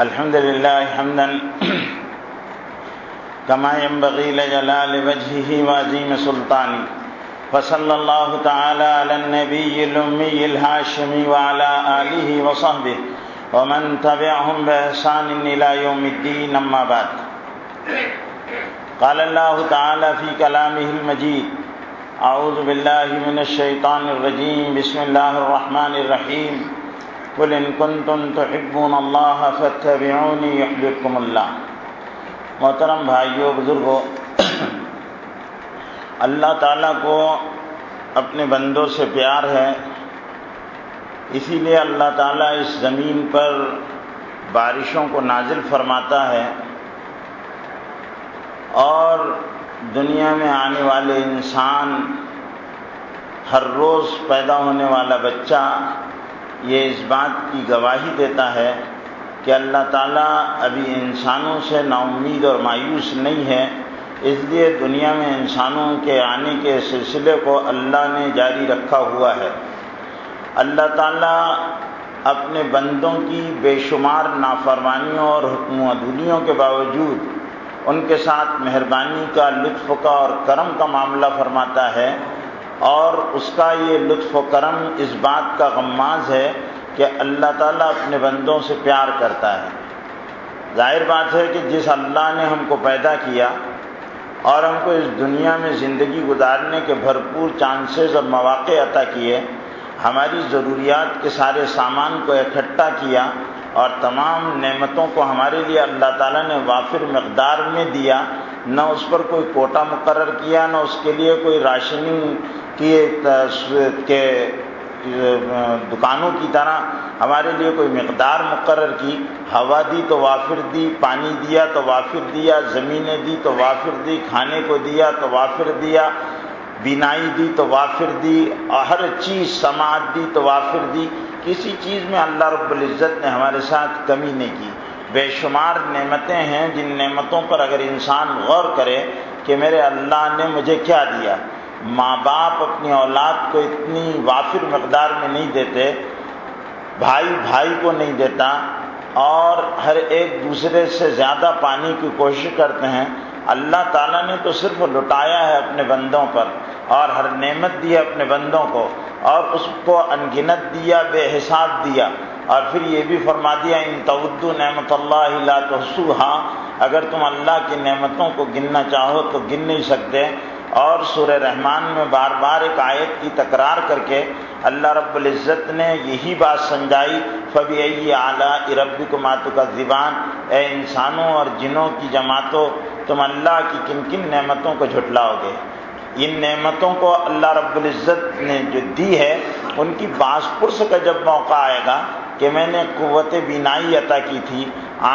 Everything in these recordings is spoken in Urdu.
الحمد لله حمدا كما ينبغي لجلال وجهه وعظيم سلطانه، وصلى الله تعالى على النبي الأمي الهاشمي وعلى آله وصحبه ومن تبعهم بإحسان إلى يوم الدين، أما بعد. قال الله تعالى في كلامه المجيد: أعوذ بالله من الشيطان الرجيم، بسم الله الرحمن الرحيم، قل إن كنتم تحبون الله فاتبعوني يحببكم الله. محترم بھائیوں، بزرگوں، اللہ تعالیٰ کو اپنے بندوں سے پیار ہے، اسی لیے اللہ تعالیٰ اس زمین پر بارشوں کو نازل فرماتا ہے، اور دنیا میں آنے والے انسان، ہر روز پیدا ہونے والا بچہ یہ اس بات کی گواہی دیتا ہے کہ اللہ تعالیٰ ابھی انسانوں سے نا امید اور مایوس نہیں ہے، اس لیے دنیا میں انسانوں کے آنے کے سلسلے کو اللہ نے جاری رکھا ہوا ہے. اللہ تعالیٰ اپنے بندوں کی بے شمار نافرمانیوں اور حکم و عدولیوں کے باوجود ان کے ساتھ مہربانی کا، لطف کا اور کرم کا معاملہ فرماتا ہے، اور اس کا یہ لطف و کرم اس بات کا غماز ہے کہ اللہ تعالیٰ اپنے بندوں سے پیار کرتا ہے. ظاہر بات ہے کہ جس اللہ نے ہم کو پیدا کیا اور ہم کو اس دنیا میں زندگی گزارنے کے بھرپور چانسز اور مواقع عطا کیے، ہماری ضروریات کے سارے سامان کو اکٹھا کیا اور تمام نعمتوں کو ہمارے لیے اللہ تعالیٰ نے وافر مقدار میں دیا، نہ اس پر کوئی کوٹا مقرر کیا، نہ اس کے لیے کوئی راشننگ کی کے دکانوں کی طرح ہمارے لیے کوئی مقدار مقرر کی. ہوا دی تو وافر دی، پانی دیا تو وافر دیا، زمینیں دی تو وافر دی، کھانے کو دیا تو وافر دیا، بینائی دی تو وافر دی، اور ہر چیز سماعت دی تو وافر دی. کسی چیز میں اللہ رب العزت نے ہمارے ساتھ کمی نہیں کی. بے شمار نعمتیں ہیں جن نعمتوں پر اگر انسان غور کرے کہ میرے اللہ نے مجھے کیا دیا. ماں باپ اپنی اولاد کو اتنی وافر مقدار میں نہیں دیتے، بھائی بھائی کو نہیں دیتا، اور ہر ایک دوسرے سے زیادہ پانے کی کوشش کرتے ہیں. اللہ تعالیٰ نے تو صرف لٹایا ہے اپنے بندوں پر، اور ہر نعمت دی ہے اپنے بندوں کو، اور اس کو انگنت دیا، بے حساب دیا. اور پھر یہ بھی فرما دیا: ان تعدوا نعمت اللہ لا تحصوها، اگر تم اللہ کی نعمتوں کو گننا چاہو تو گن نہیں سکتے. اور سورہ رحمان میں بار بار ایک آیت کی تکرار کر کے اللہ رب العزت نے یہی بات سمجھائی: فَبِأَيِّ آلَاءِ رَبِّكُمَا تُكَذِّبَانِ، اے انسانوں اور جنوں کی جماعتوں، تم اللہ کی کن کن نعمتوں کو جھٹلاؤ گے. ان نعمتوں کو اللہ رب العزت نے جو دی ہے، ان کی باز پرس کا جب موقع آئے گا کہ میں نے قوت بینائی عطا کی تھی،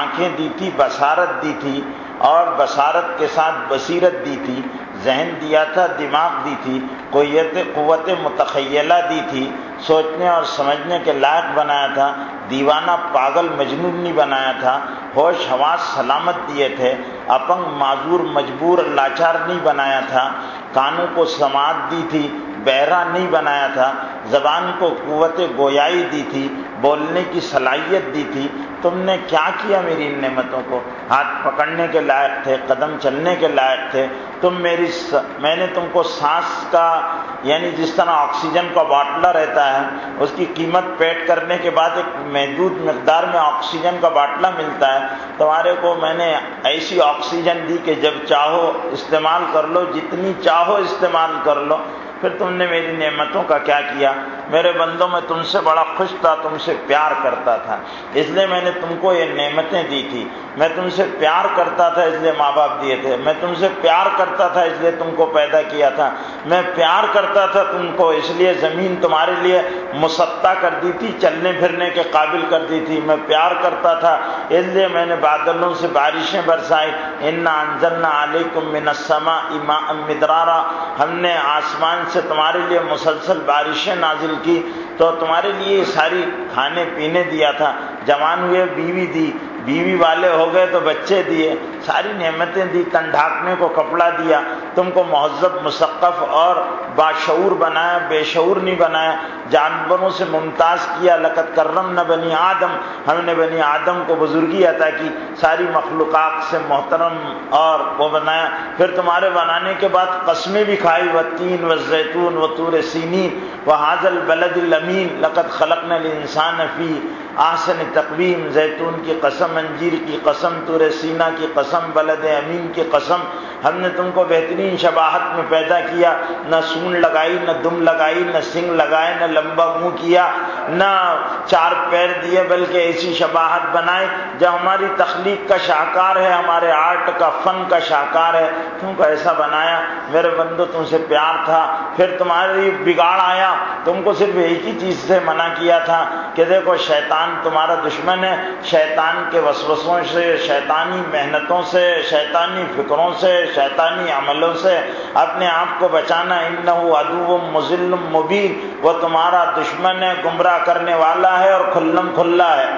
آنکھیں دی تھی، بصارت دی تھی، اور بصارت کے ساتھ بصیرت دی تھی، ذہن دیا تھا، دماغ دی تھی، قوت متخیلہ دی تھی، سوچنے اور سمجھنے کے لائق بنایا تھا، دیوانہ پاگل مجنون نہیں بنایا تھا، ہوش حواس سلامت دیے تھے، اپنگ معذور مجبور لاچار نہیں بنایا تھا، کانوں کو سماعت دی تھی، بہرا نہیں بنایا تھا، زبان کو قوت گویائی دی تھی، بولنے کی صلاحیت دی تھی. تم نے کیا کیا میری ان نعمتوں کو؟ ہاتھ پکڑنے کے لائق تھے، قدم چلنے کے لائق تھے تم. میں نے تم کو سانس کا، یعنی جس طرح آکسیجن کا باٹلہ رہتا ہے، اس کی قیمت پیڈ کرنے کے بعد ایک محدود مقدار میں آکسیجن کا باٹلہ ملتا ہے، تمہارے کو میں نے ایسی آکسیجن دی کہ جب چاہو استعمال کر لو، جتنی چاہو استعمال کر لو. پھر تم نے میری نعمتوں کا کیا کیا؟ میرے بندوں، میں تم سے بڑا خوش تھا، تم سے پیار کرتا تھا، اس لیے میں نے تم کو یہ نعمتیں دی تھی. میں تم سے پیار کرتا تھا، اس لیے ماں باپ دیے تھے. میں تم سے پیار کرتا تھا، اس لیے تم کو پیدا کیا تھا. میں پیار کرتا تھا تم کو، اس لیے زمین تمہارے لیے مسطح کر دی تھی، چلنے پھرنے کے قابل کر دی تھی. میں پیار کرتا تھا، اس لیے میں نے بادلوں سے بارشیں برسائی. انا انزلنا علیکم من السماء ماء مدرارا، ہم نے آسمان سے تمہارے لیے مسلسل بارشیں نازل کی، تو تمہارے لیے ساری کھانے پینے دیا تھا. جوان ہوئے بیوی دی، بیوی والے ہو گئے تو بچے دیے. ساری نعمتیں دی، تن ڈھانکنے کو کپڑا دیا، تم کو مہذب مثقف اور باشعور بنایا، بے شعور نہیں بنایا، جانوروں سے ممتاز کیا، لقد کرمنا بنی آدم، ہم نے بنی آدم کو بزرگی عطا کی، ساری مخلوقات سے محترم اور وہ بنایا۔ پھر تمہارے بنانے کے بعد قسمیں بھی کھائی، والتین والزیتون وطور سینین وہذا البلد الامین لقد خلقنا الانسان فی احسن تقویم، زیتون کی قسم، انجیر کی قسم، طور سینا کی قسم، بلد امین کی قسم، ہم نے تم کو بہترین شباہت میں پیدا کیا، نہ سونڈ لگائی، نہ دم لگائی، نہ سنگ لگائے، نہ لمبا منہ کیا، نہ چار پیر دیے، بلکہ ایسی شباہت بنائے جو ہماری تخلیق کا شاہکار ہے، ہمارے آرٹ کا، فن کا شاہکار ہے، تم کو ایسا بنایا۔ میرے بندو تم سے پیار تھا، پھر تمہاری بگاڑ آیا، تم کو صرف ایک ہی چیز سے منع کیا تھا کہ دیکھو شیطان تمہارا دشمن ہے، شیطان کے وسوسوں سے، شیطانی محنتوں سے، شیطانی فکروں سے، شیطانی عملوں سے اپنے آپ کو بچانا۔ انہ عدو مضل مبین، وہ تمہارا دشمن ہے، گمراہ کرنے والا ہے اور کھلم کھلا ہے۔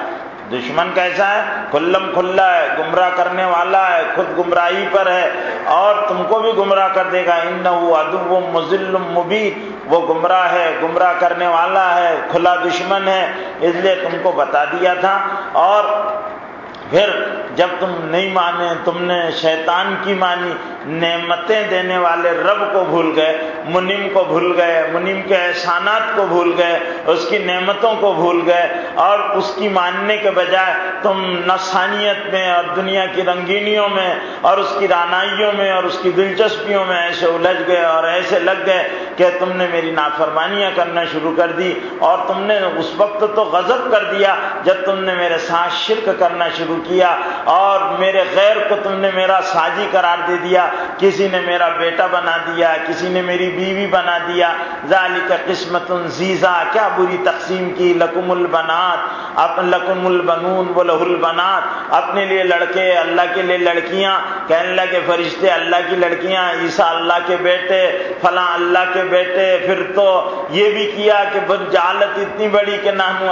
دشمن کیسا ہے؟ کھلم کھلا ہے، گمراہ کرنے والا ہے، خود گمراہی پر ہے اور تم کو بھی گمراہ کر دے گا۔ انہ عدو مضل مبین، وہ گمراہ ہے، گمراہ کرنے والا ہے، کھلا دشمن ہے، اس لیے تم کو بتا دیا تھا۔ اور پھر جب تم نہیں مانے، تم نے شیطان کی مانی، نعمتیں دینے والے رب کو بھول گئے، منعم کو بھول گئے، منعم کے احسانات کو بھول گئے، اس کی نعمتوں کو بھول گئے، اور اس کی ماننے کے بجائے تم نفسانیت میں اور دنیا کی رنگینیوں میں اور اس کی رعنائیوں میں اور اس کی دلچسپیوں میں ایسے الجھ گئے اور ایسے لگ گئے کہ تم نے میری نافرمانیاں کرنا شروع کر دی۔ اور تم نے اس وقت تو غضب کر دیا جب تم نے میرے ساتھ شرک کرنا شروع کیا اور میرے غیر کو تم نے میرا ساجی قرار دے دیا، کسی نے میرا بیٹا بنا دیا، کسی نے میری بیوی بنا دیا۔ ذالک قسمۃ ضیزا، کیا بری تقسیم کی۔ لکم البنات، لکم البنون ولہ البنات، اپنے لیے لڑکے، اللہ کے لیے لڑکیاں، کہنے لگے فرشتے اللہ کی لڑکیاں، عیسیٰ اللہ کے بیٹے، فلاں اللہ کے بیٹے۔ پھر تو یہ بھی کیا کہ جہالت اتنی بڑی کہ نحن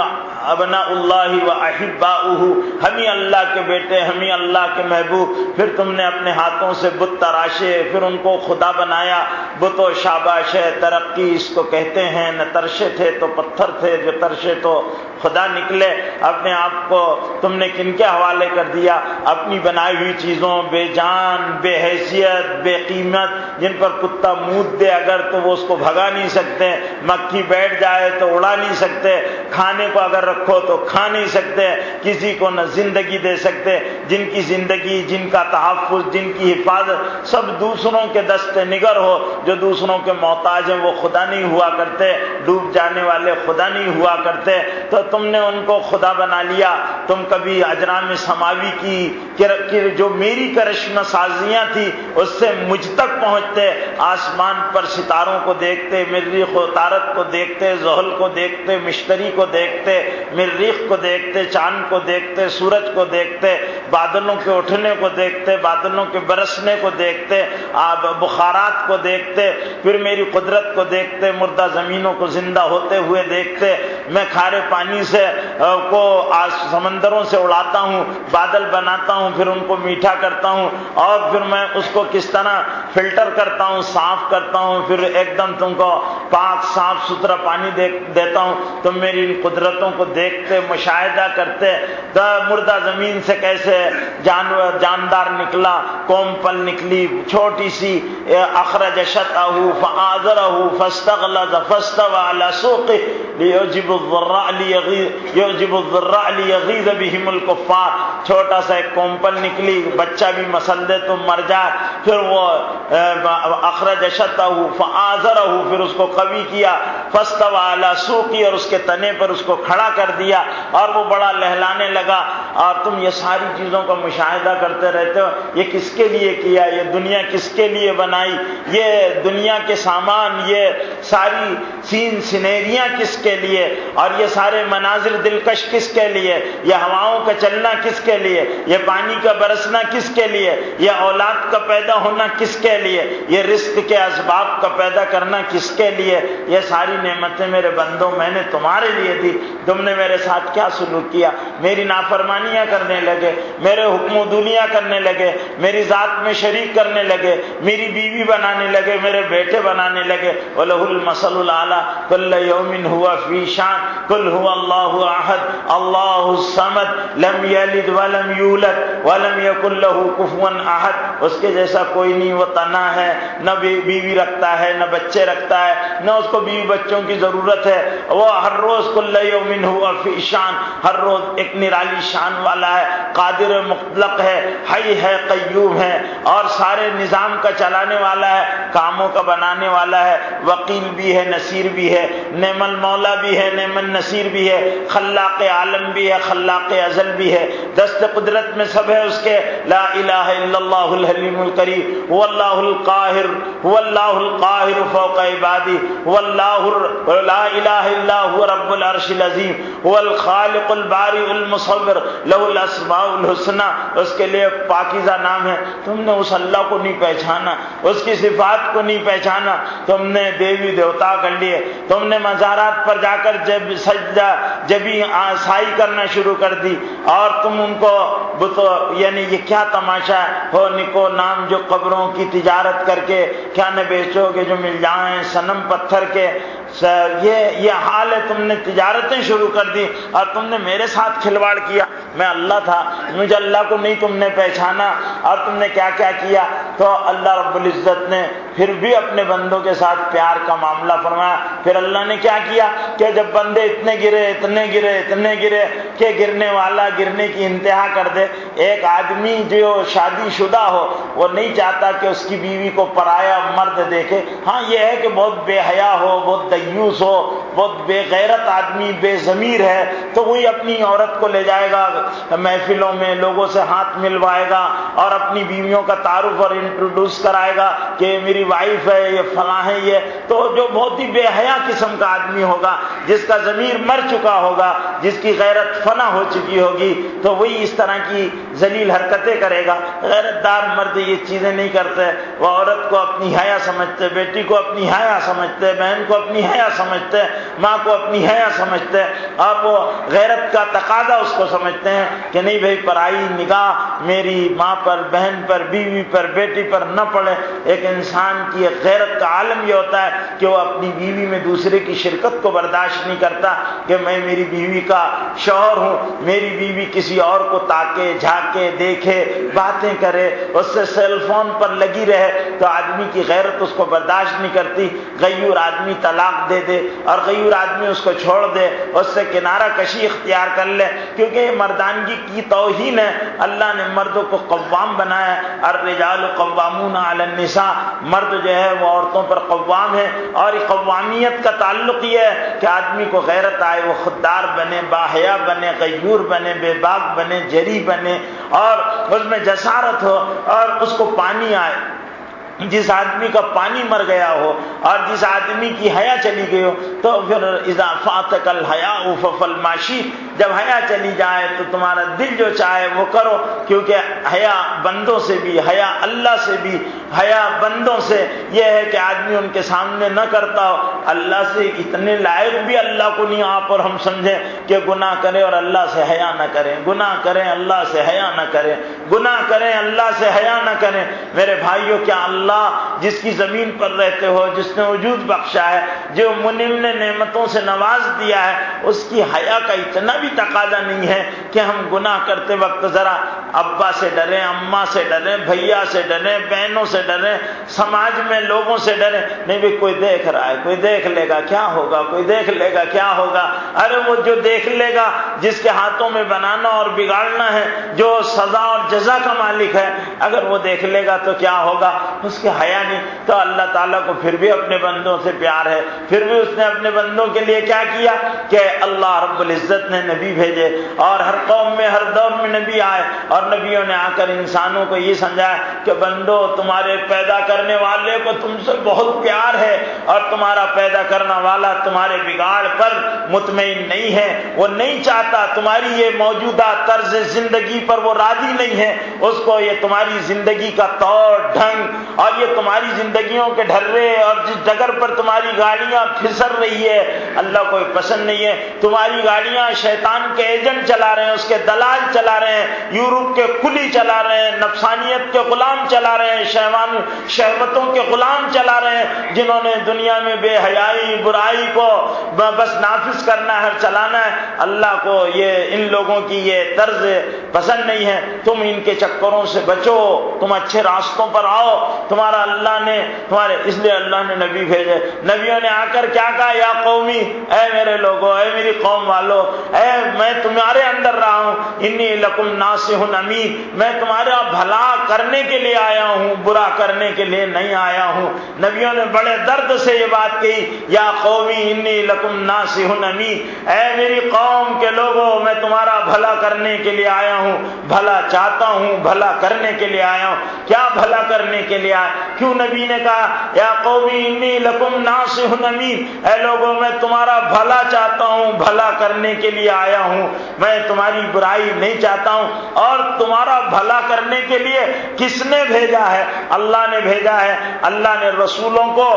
ابناء اللہ و احباؤہ، ہم ہی اللہ کے بیٹے، ہم ہی اللہ کے محبوب۔ پھر تم نے اپنے ہاتھوں سے بت تراشے، پھر ان کو خدا بنایا۔ بت و شاباش ہے، ترقی اس کو کہتے ہیں، نہ ترشے تھے تو پتھر تھے، جو ترشے تو خدا نکلے۔ اپنے آپ کو تم نے کن کے حوالے کر دیا؟ اپنی بنائی ہوئی چیزوں، بے جان، بے حیثیت، بے قیمت، جن پر کتا مود دے اگر تو وہ اس کو بھگا نہیں سکتے، مکھی بیٹھ جائے تو اڑا نہیں سکتے، کھانے کو اگر رکھو تو کھا نہیں سکتے، کسی کو نہ زندگی دے سکتے، جن کی زندگی، جن کا تحفظ، جن کی حفاظت سب دوسروں کے دست نگر ہو، جو دوسروں کے محتاج ہیں وہ خدا نہیں ہوا کرتے، ڈوب جانے والے خدا نہیں ہوا کرتے، تو تم نے ان کو خدا بنا لیا۔ تم کبھی اجرام سماوی کی جو میری کرشمہ سازیاں تھی اس سے مجھ تک پہنچتے، آسمان پر ستاروں کو دیکھتے، مریخ و طارت کو دیکھتے، زحل کو دیکھتے، مشتری کو دیکھتے، مریخ کو دیکھتے، چاند کو دیکھتے، سورج کو دیکھتے، بادلوں کے اٹھنے کو دیکھتے، بادلوں کے برسنے کو دیکھتے، بخارات کو دیکھتے، پھر میری قدرت کو دیکھتے، مردہ زمینوں کو زندہ ہوتے ہوئے دیکھتے۔ میں کھارے پانی سے کو سمندروں سے اڑاتا ہوں، بادل بناتا ہوں، پھر ان کو میٹھا کرتا ہوں، اور پھر میں اس کو کس طرح فلٹر کرتا ہوں، صاف کرتا ہوں، پھر ایک دم تم کو پاک صاف ستھرا پانی دیتا ہوں۔ تم میری ان قدرتوں کو دیکھتے، مشاہدہ کرتے، مردہ زمین سے کیسے جاندار نکلا، قوم پل نکلی چھوٹی سی، اخرج شطأہ فآزرہ فاستغلظ فاستوى على سوقه ليعجب الضراء ليغيظ بهم الكفار، چھوٹا سا ایک کومپل نکلی، بچہ بھی مسل دے تو مر جائے، پھر وہ اخرج شطأہ فآزرہ، پھر اس کو قوی کیا، فاستوى على سوقه، اور اس کے تنے پر اس کو کھڑا کر دیا اور وہ بڑا لہلانے لگا۔ اور تم یہ ساری چیزوں کا مشاہدہ کرتے رہتے ہو، یہ کس کے لیے کیا، یہ دنیا کس کے لیے بنائی، یہ دنیا کے سامان، یہ ساری سین سینریاں کس کے لیے، اور یہ سارے مناظر دلکش کس کے لیے، یہ ہواؤں کا چلنا کس کے لیے، یہ پانی کا برسنا کس کے لیے، یہ اولاد کا پیدا ہونا کس کے لیے، یہ رزق کے اسباب کا پیدا کرنا کس کے لیے، یہ ساری نعمتیں میرے بندوں میں نے تمہارے لیے دی۔ تم نے میرے ساتھ کیا سلوک کیا، میری نافرمانی نافرمانیاں کرنے لگے، میرے حکم و دنیا کرنے لگے، میری ذات میں شریک کرنے لگے، میری بیوی بنانے لگے، میرے بیٹے بنانے لگے۔ وَلَهُ الْمَثَلُ الْأَعْلَىٰ كُلَّ يَوْمٍ هُوَ فِي شَأْنٍ قُلْ هُوَ اللَّهُ أَحَدٌ اللَّهُ الصَّمَدُ لَمْ يَلِدْ وَلَمْ يُولَدْ وَلَمْ يَكُن لَّهُ كُفُوًا أَحَدٌ۔ اس کے جیسا کوئی نہیں، وہ تنہا ہے، نہ بیوی رکھتا ہے، نہ بچے رکھتا ہے، نہ اس کو بیوی بچوں کی ضرورت ہے۔ وہ ہر روز کل یوم ہوا فی شان، ہر روز ایک نرالی شان والا ہے، قادر مطلق ہے، حی ہے، قیوم ہے، اور سارے نظام کا چلانے والا ہے، کاموں کا بنانے والا ہے، وکیل بھی ہے، نصیر بھی ہے، نعم المولا بھی ہے، نعم النصیر بھی ہے، خلاق عالم بھی ہے، خلاق ازل بھی ہے، دست قدرت میں سب ہے اس کے۔ لا الہ الا اللہ الحلیم الکریم، هو اللہ القاہر، هو اللہ القاہر فوق عبادی، هو اللہ لا الہ الا هو رب العرش العظیم، هو الخالق البارئ المصور، له الاسماء الحسنى، اس کے لیے پاکیزہ نام ہے۔ تم نے اس اللہ کو نہیں پہچانا، اس کی صفات کو نہیں پہچانا، تم نے دیوی دیوتا کر لیے، تم نے مزارات پر جا کر جب سجدہ جبی آسائی کرنا شروع کر دی، اور تم ان کو یعنی یہ کیا تماشا ہے، ہو نکو نام جو قبروں کی تجارت کر کے کیا نہ بیچو گے جو مل جائیں صنم پتھر کے، یہ حال ہے۔ تم نے تجارتیں شروع کر دی اور تم نے میرے ساتھ کھلواڑ کیا، میں اللہ تھا، مجھے اللہ کو نہیں تم نے پہچانا، اور تم نے کیا کیا کیا۔ تو اللہ رب العزت نے پھر بھی اپنے بندوں کے ساتھ پیار کا معاملہ فرمایا۔ پھر اللہ نے کیا کیا کہ جب بندے اتنے گرے اتنے گرے اتنے گرے کہ گرنے والا گرنے کی انتہا کر دے، ایک آدمی جو شادی شدہ ہو وہ نہیں چاہتا کہ اس کی بیوی کو پرایا مرد دیکھے، ہاں یہ ہے کہ بہت بے حیا ہو، بہت دیوس ہو، بہت بے غیرت آدمی، بے ضمیر ہے، تو وہی اپنی عورت کو لے جائے گا محفلوں میں، لوگوں سے ہاتھ ملوائے گا اور اپنی بیویوں کا تعارف اور انٹروڈیوس کرائے گا کہ یہ میری وائف ہے، یہ فلاں ہے، یہ تو جو بہت ہی بے حیا قسم کا آدمی ہوگا، جس کا ضمیر مر چکا ہوگا، جس کی غیرت فنا ہو چکی ہوگی، تو وہی اس طرح کی ذلیل حرکتیں کرے گا۔ غیرت دار مرد یہ چیزیں نہیں کرتے، وہ عورت کو اپنی حیا سمجھتے، بیٹی کو اپنی حیا سمجھتے، بہن کو اپنی حیا سمجھتے، ماں کو اپنی حیا سمجھتے، اور وہ غیرت کا تقاضا اس کو سمجھتے ہیں کہ نہیں بھائی پرائی نگاہ میری ماں پر، بہن پر، بیوی پر، بیٹی پر نہ پڑے۔ ایک انسان کی غیرت کا عالم یہ ہوتا ہے کہ وہ اپنی بیوی میں دوسرے کی شرکت کو برداشت نہیں کرتا کہ میں میری بیوی کا شوہر ہوں، میری بیوی کسی اور کو تاکے، جھانکے، دیکھے، باتیں کرے، اس سے سیل فون پر لگی رہے، تو آدمی کی غیرت اس کو برداشت نہیں کرتی۔ غیور آدمی طلاق دے دے اور غیور آدمی اس کو چھوڑ دے، اس سے کنارہ کشی اختیار کر لے، کیونکہ یہ مردانگی کی توہین ہے۔ اللہ نے مردوں کو قوام بنایا ہے، الرجال قوامون علی النساء، مرد جو ہے وہ عورتوں پر قوام ہے، اور قوامیت کا تعلق یہ ہے کہ آدمی کو غیرت آئے، وہ خوددار بنے، باحیا بنے، غیور بنے، بے باک بنے، جری بنے، اور اس میں جسارت ہو، اور اس کو پانی آئے۔ جس آدمی کا پانی مر گیا ہو اور جس آدمی کی حیا چلی گئی ہو، تو پھر اذا فاتک الحیاء ففعل ما شئت، جب حیا چلی جائے تو تمہارا دل جو چاہے وہ کرو، کیونکہ حیا بندوں سے بھی، حیا اللہ سے بھی، حیا بندوں سے یہ ہے کہ آدمی ان کے سامنے نہ کرتا ہو۔ اللہ سے اتنے لائق بھی اللہ کو نہیں آپ اور ہم سمجھیں کہ گناہ کریں اور اللہ سے حیا نہ کریں، گناہ کریں اللہ سے حیا نہ کریں، گناہ کریں اللہ سے حیا نہ کریں۔ میرے بھائیوں، کیا اللہ جس کی زمین پر رہتے ہو، جس نے وجود بخشا ہے، جو منعم نے نعمتوں سے نواز دیا ہے، اس کی حیا کا اتنا بھی تقاضا نہیں ہے کہ ہم گناہ کرتے وقت ذرا ابا سے ڈریں، اماں سے ڈریں، بھیا سے ڈریں، بہنوں سے ڈریں، سماج میں لوگوں سے ڈریں؟ نہیں بھی کوئی دیکھ رہا ہے، کوئی دیکھ لے گا کیا ہوگا، کوئی دیکھ لے گا کیا ہوگا۔ ارے وہ جو دیکھ لے گا، جس کے ہاتھوں میں بنانا اور بگاڑنا ہے، جو سزا اور جزا کا مالک ہے، اگر وہ دیکھ لے گا تو کیا ہوگا؟ اس کے حیا نہیں۔ تو اللہ تعالیٰ کو پھر بھی اپنے بندوں سے پیار ہے، پھر بھی اس نے اپنے بندوں کے لیے کیا کیا کہ اللہ رب العزت نے نبی بھیجے، اور ہر قوم میں ہر دور میں نبی آئے، اور نبیوں نے آ کر انسانوں کو یہ سمجھایا کہ بندو، تمہارے پیدا کرنے والے کو تم سے بہت پیار ہے، اور تمہارا پیدا کرنے والا تمہارے بگاڑ پر مطمئن نہیں ہے، وہ نہیں چاہتا تمہاری یہ موجودہ طرز زندگی پر، وہ راضی نہیں ہے، اس کو یہ تمہاری زندگی کا طور ڈھنگ اور یہ تمہاری زندگیوں کے ڈھرے اور جس ڈگر پر تمہاری گاڑیاں پھسل رہی ہے، اللہ کو پسند نہیں ہے۔ تمہاری گاڑیاں شیطان شیطان کے ایجنٹ چلا رہے ہیں، اس کے دلال چلا رہے ہیں، یورپ کے کلی چلا رہے ہیں، نفسانیت کے غلام چلا رہے ہیں، شہوتوں کے غلام چلا رہے ہیں، جنہوں نے دنیا میں بے حیائی برائی کو بس نافذ کرنا ہے، چلانا ہے۔ اللہ کو ان لوگوں کی یہ طرز پسند نہیں ہے۔ تم ان کے چکروں سے بچو، تم اچھے راستوں پر آؤ، تمہارا اللہ نے اس لیے اللہ نے نبی بھیجے۔ نبیوں نے آ کر کیا کہا؟ یا قومی، اے میرے لوگوں، اے میری قوم والو، میں تمہارے اندر رہا ہوں، انی لکم ناصح امین، میں تمہارا بھلا کرنے کے لیے آیا ہوں، برا کرنے کے لیے نہیں آیا ہوں۔ نبیوں نے بڑے درد سے یہ بات کہی، یا قومی انی لکم ناصح امین، اے میری قوم کے لوگوں، میں تمہارا بھلا کرنے کے لیے آیا ہوں، بھلا چاہتا ہوں، بھلا کرنے کے لیے آیا ہوں۔ کیا بھلا کرنے کے لیے آیا؟ کیوں نبی نے کہا یا قومی انی لکم ناصح امین، اے لوگوں میں تمہارا بھلا چاہتا ہوں، بھلا کرنے کے لیے آیا ہوں، میں تمہاری برائی نہیں چاہتا ہوں۔ اور تمہارا بھلا کرنے کے لیے کس نے بھیجا ہے؟ اللہ نے بھیجا ہے۔ اللہ نے رسولوں کو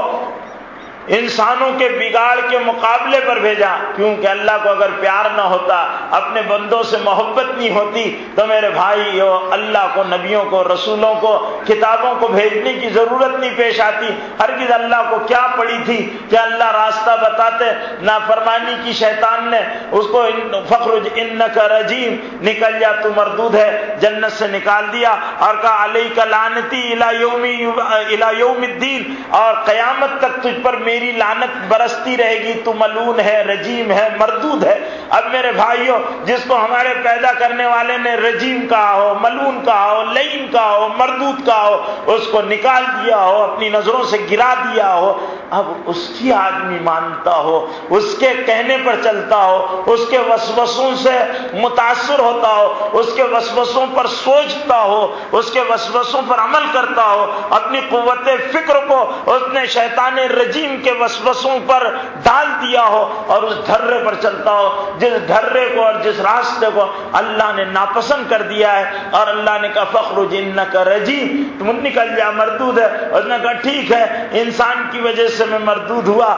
انسانوں کے بگاڑ کے مقابلے پر بھیجا، کیونکہ اللہ کو اگر پیار نہ ہوتا، اپنے بندوں سے محبت نہیں ہوتی، تو میرے بھائیو اللہ کو، نبیوں کو، رسولوں کو، کتابوں کو بھیجنے کی ضرورت نہیں پیش آتی۔ ہرگز اللہ کو کیا پڑی تھی کہ اللہ راستہ بتاتے؟ نافرمانی کی شیطان نے اس کو فخرج انک رجیم، نکل جا تو مردود ہے، جنت سے نکال دیا اور کہا علیک لعنتی الی یوم الدین، اور قیامت تک تجھ پر میری لعنت برستی رہے گی، تو ملعون ہے، رجیم ہے، مردود ہے۔ اب میرے بھائیوں، جس کو ہمارے پیدا کرنے والے نے رجیم کہا ہو، ملعون کہا ہو، لعین کہا ہو، مردود کہا ہو، اس کو نکال دیا ہو، اپنی نظروں سے گرا دیا ہو، اب اس کی آدمی مانتا ہو، اس کے کہنے پر چلتا ہو، اس کے وسوسوں سے متاثر ہوتا ہو، اس کے وسوسوں پر سوچتا ہو، اس کے وسوسوں پر عمل کرتا ہو، اپنی قوت فکر کو اس نے شیطان رجیم کے وسوسوں پر ڈال دیا ہو اور اس ڈھرے پر چلتا ہو، جس ڈھرے کو اور جس راستے کو اللہ نے ناپسند کر دیا ہے، اور اللہ نے کہا فخرج انک رجیم، تم نکل جا، مردود ہے۔ اس نے کہا ٹھیک ہے، انسان کی وجہ سے میں مردود ہوا،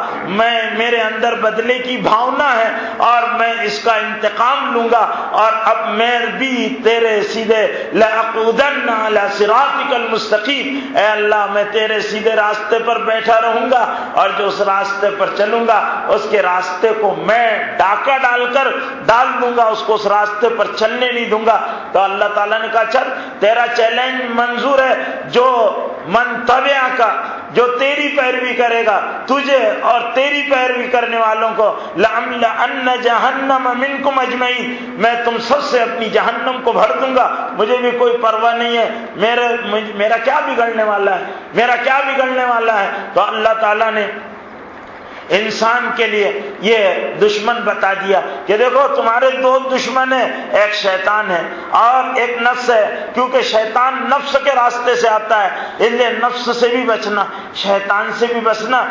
میرے اندر بدلے کی بھاونا ہے اور میں اس کا انتقام لوں گا، اور اب میں بھی تیرے سیدھے لأقعدن علی صراطک المستقیم، اے اللہ میں تیرے سیدھے راستے پر بیٹھا رہوں گا، اور جو اس راستے پر چلوں گا اس کے راستے کو میں ڈاکہ ڈال دوں گا، اس کو اس راستے پر چلنے نہیں دوں گا۔ تو اللہ تعالیٰ نے کہا چل تیرا چیلنج منظور ہے، جو من تبع کا، جو تیری پیروی کرے گا، تجھے اور تیری پیروی کرنے والوں کو لَأَمْلَأَنَّ جَهَنَّمَ مِنْكُمْ أَجْمَعِينَ، میں تم سب سے اپنی جہنم کو بھر دوں گا، مجھے بھی کوئی پرواہ نہیں ہے، میرا کیا بگڑنے والا ہے، میرا کیا بگڑنے والا ہے۔ تو اللہ تعالیٰ نے انسان کے لیے یہ دشمن بتا دیا کہ دیکھو تمہارے دو دشمن ہیں، ایک شیطان ہے اور ایک نفس ہے، کیونکہ شیطان نفس کے راستے سے آتا ہے، اس لیے نفس سے بھی بچنا، شیطان سے بھی بچنا،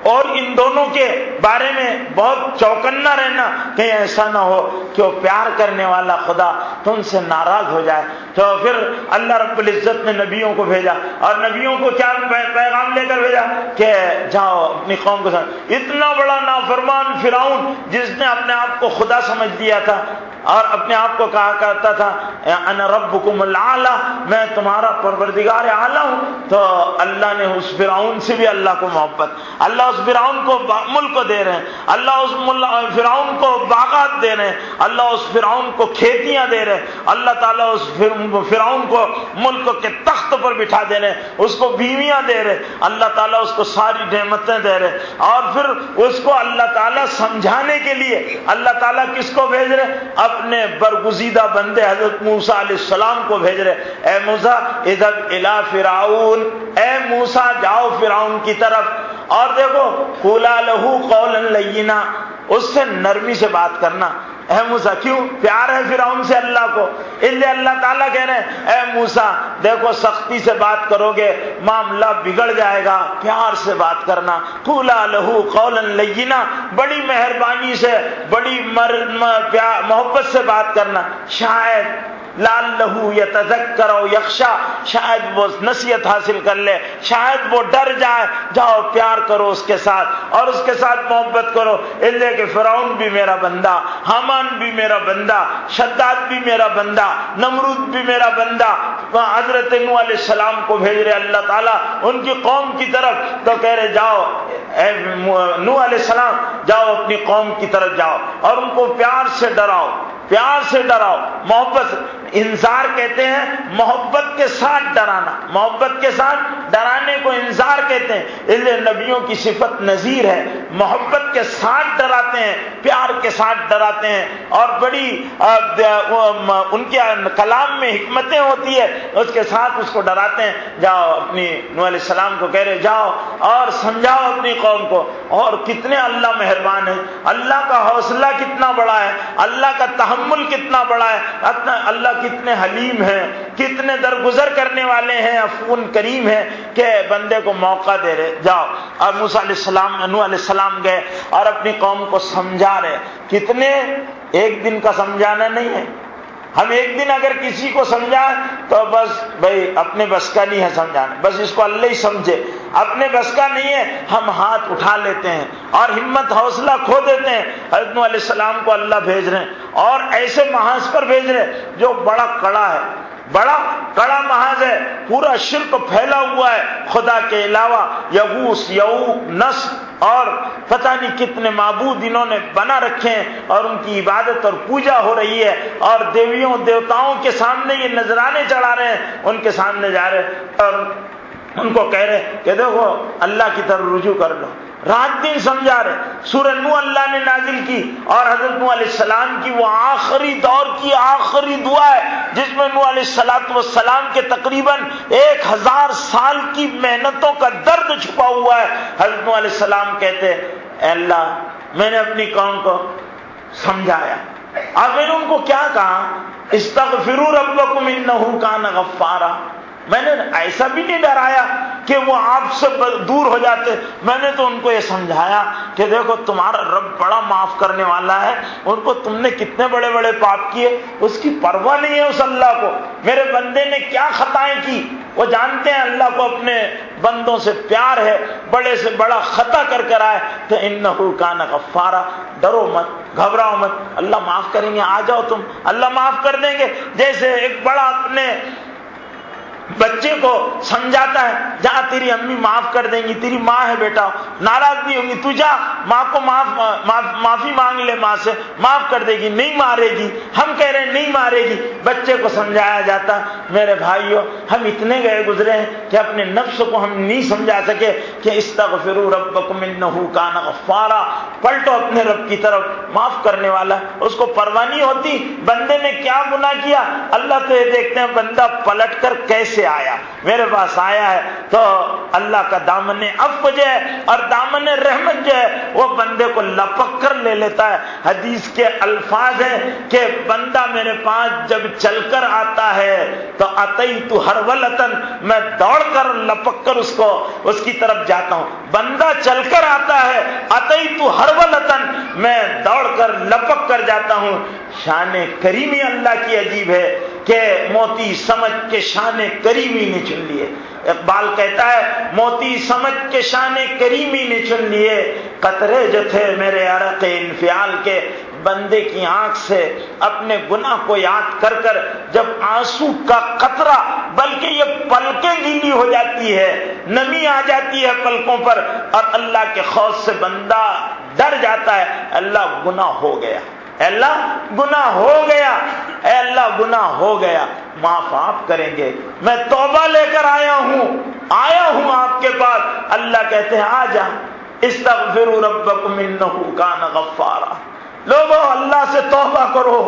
اور ان دونوں کے بارے میں بہت چوکنا رہنا، کہیں ایسا نہ ہو کہ وہ پیار کرنے والا خدا تم سے ناراض ہو جائے۔ تو پھر اللہ رب العزت نے نبیوں کو بھیجا، اور نبیوں کو کیا پیغام لے کر بھیجا کہ جاؤ اپنی قوم کو سمجھ۔ اتنا بڑا نافرمان فرعون جس نے اپنے آپ کو خدا سمجھ لیا تھا اور اپنے آپ کو کہا کرتا تھا انا ربکم الاعلی، میں تمہارا پروردگار اعلی ہوں، تو اللہ نے اس فرعون سے بھی اللہ کو محبت، اللہ اس فرعون کو ملک کو دے رہے ہیں، اللہ اس فرعون کو باغات دے رہے ہیں، اللہ اس فرعون کو کھیتیاں دے رہے ہیں، اللہ تعالیٰ اس فرعون کو ملک کے تخت پر بٹھا دے رہے ہیں، اس کو بیویاں دے رہے ہیں، اللہ تعالیٰ اس کو ساری نعمتیں دے رہے ہیں، اور پھر اس کو اللہ تعالیٰ سمجھانے کے لیے اللہ تعالیٰ کس کو بھیج رہے ہیں؟ اپنے برگزیدہ بندے حضرت موسیٰ علیہ السلام کو بھیج رہے، اے موسیٰ اذهب الی فرعون، اے موسیٰ جاؤ فرعون کی طرف، اور دیکھو قولا لہ قولا لینا، اس سے نرمی سے بات کرنا۔ اے موسیٰ، کیوں پیار ہے فرعون سے اللہ کو، اس لیے اللہ تعالیٰ کہہ رہے ہیں اے موسیٰ دیکھو سختی سے بات کرو گے معاملہ بگڑ جائے گا، پیار سے بات کرنا، قولا لہ قولا لینا، بڑی مہربانی سے، بڑی محبت سے بات کرنا۔ شاید لعلہ یتذکر او یخشی، شاید وہ نصیحت حاصل کر لے، شاید وہ ڈر جائے۔ جاؤ پیار کرو اس کے ساتھ اور اس کے ساتھ محبت کرو، اس لیے کہ فرعون بھی میرا بندہ، حامان بھی میرا بندہ، شداد بھی میرا بندہ، نمرود بھی میرا بندہ۔ حضرت نوح علیہ السلام کو بھیج رہے اللہ تعالیٰ ان کی قوم کی طرف، تو کہہ رہے جاؤ اے نوح علیہ السلام، جاؤ اپنی قوم کی طرف جاؤ اور ان کو پیار سے ڈراؤ، پیار سے ڈراؤ، محبت۔ انذار کہتے ہیں محبت کے ساتھ ڈرانا، محبت کے ساتھ ڈرانے کو انذار کہتے ہیں، اس لیے نبیوں کی صفت نذیر ہے، محبت کے ساتھ ڈراتے ہیں، پیار کے ساتھ ڈراتے ہیں، اور بڑی ان کے کلام میں حکمتیں ہوتی ہے، اس کے ساتھ اس کو ڈراتے ہیں۔ جاؤ اپنی نوح علیہ السلام کو کہہ رہے جاؤ اور سمجھاؤ اپنی قوم کو۔ اور کتنے اللہ مہربان ہے، اللہ کا حوصلہ کتنا بڑا ہے، اللہ کا تحمل کتنا بڑا ہے، اللہ کتنے حلیم ہیں، کتنے درگزر کرنے والے ہیں، عفو کریم ہے کہ بندے کو موقع دے رہے۔ جاؤ۔ اور موسیٰ علیہ السلام، نوح علیہ السلام گئے اور اپنی قوم کو سمجھا رہے۔ کتنے، ایک دن کا سمجھانا نہیں ہے، ہم ایک دن اگر کسی کو سمجھائیں تو بس بھائی اپنے بس کا نہیں ہے سمجھانا، بس اس کو اللہ ہی سمجھے، اپنے بس کا نہیں ہے، ہم ہاتھ اٹھا لیتے ہیں اور ہمت حوصلہ کھو دیتے ہیں۔ حضرت نوح علیہ السلام کو اللہ بھیج رہے ہیں اور ایسے محاذ پر بھیج رہے ہیں جو بڑا کڑا ہے، بڑا کڑا محاذ ہے، پورا شرک پھیلا ہوا ہے خدا کے علاوہ، یغوث، یعوق، نصر اور پتہ نہیں کتنے معبود انہوں نے بنا رکھے ہیں اور ان کی عبادت اور پوجا ہو رہی ہے، اور دیویوں دیوتاؤں کے سامنے یہ نذرانے چڑھا رہے ہیں، ان کے سامنے جا رہے ہیں اور ان کو کہہ رہے کہ دیکھو اللہ کی طرف رجوع کر لو۔ رات دن سمجھا رہے۔ سورہ نوح اللہ نے نازل کی اور حضرت نوح علیہ السلام کی وہ آخری دور کی آخری دعا ہے جس میں نوح علیہ السلام کے تقریباً 1000 سال کی محنتوں کا درد چھپا ہوا ہے۔ حضرت نوح علیہ السلام کہتے ہیں اے اللہ میں نے اپنی قوم کو سمجھایا، اور میں نے ان کو کیا کہا، استغفروا ربکم انہ کان غفارا۔ میں نے ایسا بھی نہیں ڈرایا کہ وہ آپ سے دور ہو جاتے، میں نے تو ان کو یہ سمجھایا کہ دیکھو تمہارا رب بڑا معاف کرنے والا ہے، ان کو تم نے کتنے بڑے بڑے پاپ کیے اس کی پرواہ نہیں ہے اس اللہ کو، میرے بندے نے کیا خطائیں کی وہ جانتے ہیں، اللہ کو اپنے بندوں سے پیار ہے، بڑے سے بڑا خطا کر کر آئے تو انہ کان غفارا، ڈرو مت، گھبراؤ مت، اللہ معاف کریں گے، آ جاؤ تم، اللہ معاف کر دیں گے۔ جیسے ایک بڑا اپنے بچے کو سمجھاتا ہے جہاں تیری امی معاف کر دیں گی، تیری ماں ہے بیٹا، ناراض نہیں ہوگی، تو جا ماں کو معافی مانگ لے، ماں سے معاف کر دے گی، نہیں مارے گی۔ ہم کہہ رہے ہیں نہیں مارے گی، بچے کو سمجھایا جاتا۔ میرے بھائیوں ہم اتنے گئے گزرے ہیں کہ اپنے نفس کو ہم نہیں سمجھا سکے کہ استغفروا ربکم انہ کان غفارا، پلٹو اپنے رب کی طرف، معاف کرنے والا، اس کو پرواہ نہیں ہوتی بندے نے کیا گناہ کیا، اللہ تو یہ دیکھتے ہیں بندہ پلٹ کر کیسے آیا، میرے پاس آیا ہے۔ تو اللہ کا دامن عفو جو ہے اور دامن رحمت جو ہے وہ بندے کو لپک کر لے لیتا ہے۔ حدیث کے الفاظ ہیں کہ بندہ میرے پاس جب چل کر آتا ہے تو اتیت ہرولتن، میں دوڑ کر لپک کر اس کی طرف جاتا ہوں۔ بندہ چل کر آتا ہے، اتیت ہرولتن، میں دوڑ کر لپک کر جاتا ہوں۔ شان کریمی اللہ کی عجیب ہے کہ موتی سمجھ کے شان کریمی نے چن لیے۔ اقبال کہتا ہے موتی سمجھ کے شان کریمی نے چن لیے، قطرے جو تھے میرے عرق انفعال کے، بندے کی آنکھ سے اپنے گناہ کو یاد کر کر جب آنسو کا قطرہ، بلکہ یہ پلکیں گیلی ہو جاتی ہے، نمی آ جاتی ہے پلکوں پر، اور اللہ کے خوف سے بندہ ڈر جاتا ہے، اللہ گناہ ہو گیا، اے اللہ گناہ ہو گیا، اے اللہ گناہ ہو گیا، معاف آپ کریں گے، میں توبہ لے کر آیا ہوں آپ کے پاس۔ اللہ کہتے ہیں آ جا، استغفروا ربکم انہ کان غفارا، لوگوں اللہ سے توبہ کرو،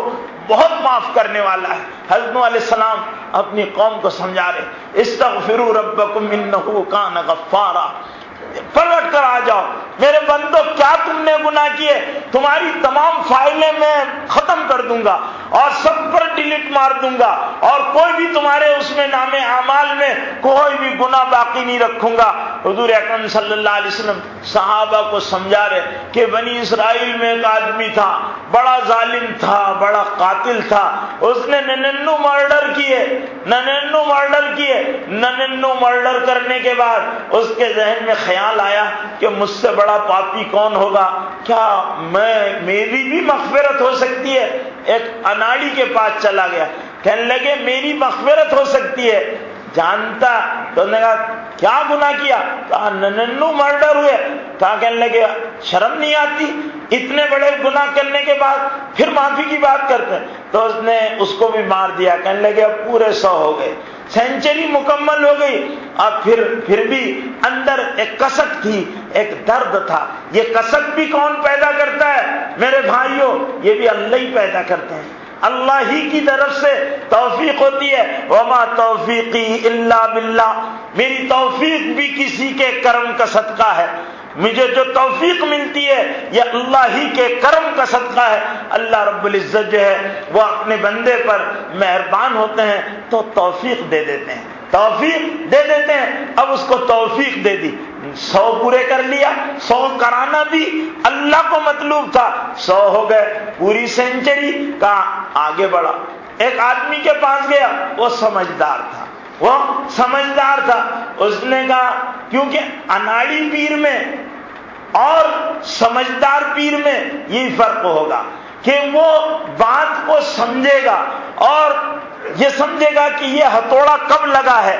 بہت معاف کرنے والا ہے۔ حضرت نوح علیہ السلام اپنی قوم کو سمجھا رہے استغفروا ربکم انہ کان غفارا، پلٹ کر آ جاؤ میرے بندو، کیا تم نے گناہ کیے، تمہاری تمام فائلیں میں ختم کر دوں گا اور سب پر ڈیلیٹ مار دوں گا، اور کوئی بھی تمہارے اس میں نام اعمال میں کوئی بھی گناہ باقی نہیں رکھوں گا۔ حضور اکرم صلی اللہ علیہ وسلم صحابہ کو سمجھا رہے کہ بنی اسرائیل میں ایک آدمی تھا بڑا ظالم تھا، بڑا قاتل تھا، اس نے 99 مرڈر کیے، 99 مرڈر کرنے کے بعد اس کے ذہن میں خیال آیا کہ مجھ سے بڑا پاپی کون ہوگا، کیا میری بھی مغفرت ہو سکتی ہے؟ ایک اناڑی کے پاس چلا گیا، کہنے لگے میری مغفرت ہو سکتی ہے، جانتا تو نے کہا کیا گناہ کیا؟ کہا 99 مرڈر ہوئے۔ کہا کہنے لگے شرم نہیں آتی اتنے بڑے گناہ کرنے کے بعد پھر معافی کی بات کرتے ہیں؟ تو اس نے اس کو بھی مار دیا، کہنے لگے اب پورے 100 ہو گئے، سینچری مکمل ہو گئی۔ اب پھر بھی اندر ایک کسک تھی، ایک درد تھا۔ یہ کسک بھی کون پیدا کرتا ہے میرے بھائیوں؟ یہ بھی اللہ ہی پیدا کرتے ہیں، اللہ ہی کی طرف سے توفیق ہوتی ہے۔ وما توفیقی الا باللہ، میری توفیق بھی کسی کے کرم کا صدقہ ہے، مجھے جو توفیق ملتی ہے یہ اللہ ہی کے کرم کا صدقہ ہے۔ اللہ رب العزت جو ہے وہ اپنے بندے پر مہربان ہوتے ہیں تو توفیق دے دیتے ہیں، توفیق دے دیتے ہیں۔ اب اس کو توفیق دے دی، 100 پورے کر لیا، 100 کرانا بھی اللہ کو مطلوب تھا، 100 ہو گئے، پوری سینچری کا آگے بڑھا۔ ایک آدمی کے پاس گیا، وہ سمجھدار تھا، اس نے کہا کیونکہ اناڑی پیر میں اور سمجھدار پیر میں یہ فرق ہوگا کہ وہ بات کو سمجھے گا اور یہ سمجھے گا کہ یہ ہتھوڑا کب لگا ہے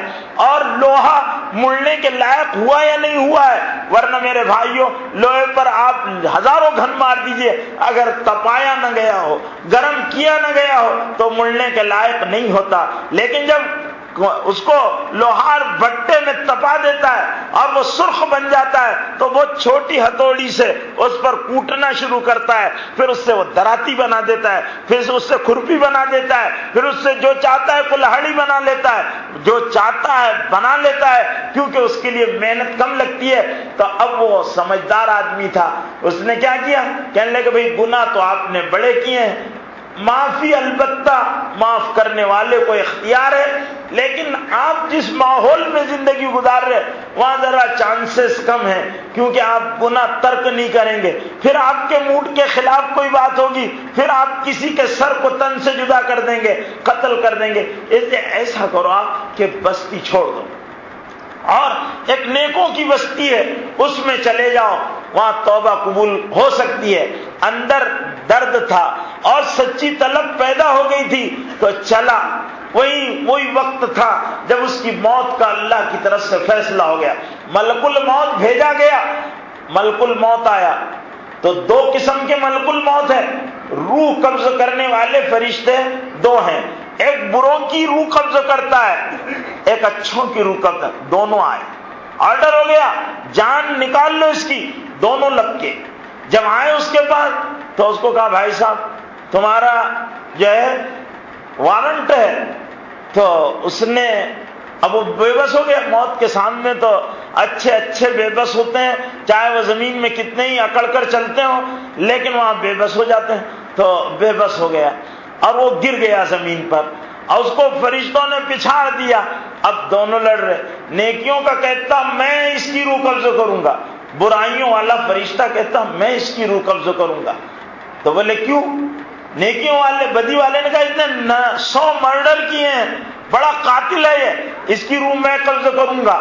اور لوہا مڑنے کے لائق ہوا یا نہیں ہوا ہے، ورنہ میرے بھائیوں لوہے پر آپ ہزاروں گھن مار دیجئے، اگر تپایا نہ گیا ہو، گرم کیا نہ گیا ہو تو مڑنے کے لائق نہیں ہوتا۔ لیکن جب اس کو لوہار بھٹے میں تپا دیتا ہے اور وہ سرخ بن جاتا ہے تو وہ چھوٹی ہتھوڑی سے اس پر کوٹنا شروع کرتا ہے، پھر اس سے وہ دراتی بنا دیتا ہے، پھر اس سے کھرپی بنا دیتا ہے، پھر اس سے جو چاہتا ہے کلہاڑی بنا لیتا ہے، جو چاہتا ہے بنا لیتا ہے، کیونکہ اس کے لیے محنت کم لگتی ہے۔ تو اب وہ سمجھدار آدمی تھا، اس نے کیا کیا؟ کہنے لگے بھئی گناہ تو آپ نے بڑے کیے ہیں، معافی البتہ معاف کرنے والے کو اختیار ہے، لیکن آپ جس ماحول میں زندگی گزار رہے وہاں ذرا چانسز کم ہیں، کیونکہ آپ گناہ ترک نہیں کریں گے، پھر آپ کے موڈ کے خلاف کوئی بات ہوگی، پھر آپ کسی کے سر کو تن سے جدا کر دیں گے، قتل کر دیں گے، اس لیے ایسا کرو آپ کہ بستی چھوڑ دو اور ایک نیکوں کی بستی ہے اس میں چلے جاؤ، وہاں توبہ قبول ہو سکتی ہے۔ اندر درد تھا اور سچی طلب پیدا ہو گئی تھی تو چلا، وہی وقت تھا جب اس کی موت کا اللہ کی طرف سے فیصلہ ہو گیا، ملک الموت بھیجا گیا۔ ملک الموت آیا تو 2 قسم کے ملک الموت ہے، روح قبض کرنے والے فرشتے 2 ہیں، ایک بروں کی روح قبض کرتا ہے، ایک اچھوں کی روح قبض، دونوں آئے، آرڈر ہو گیا جان نکال لو اس کی، دونوں لپکے۔ جب آئے اس کے بعد تو اس کو کہا بھائی صاحب تمہارا جو ہے وارنٹ ہے، تو اس نے اب وہ بے بس ہو گیا، موت کے سامنے تو اچھے بے بس ہوتے ہیں، چاہے وہ زمین میں کتنے ہی اکڑ کر چلتے ہوں لیکن وہاں بے بس ہو جاتے ہیں، تو بے بس ہو گیا اور وہ گر گیا زمین پر اور اس کو فرشتوں نے پچھاڑ دیا۔ اب دونوں لڑ رہے، نیکیوں کا کہتا میں اس کی روح قبض کروں گا، برائیوں والا فرشتہ کہتا میں اس کی روح قبض کروں گا۔ تو بولے کیوں؟ نیکیوں والے بدی والے نے کہا اس نے 100 مرڈر کیے ہیں، بڑا قاتل ہے یہ، اس کی روح میں قبض کروں گا۔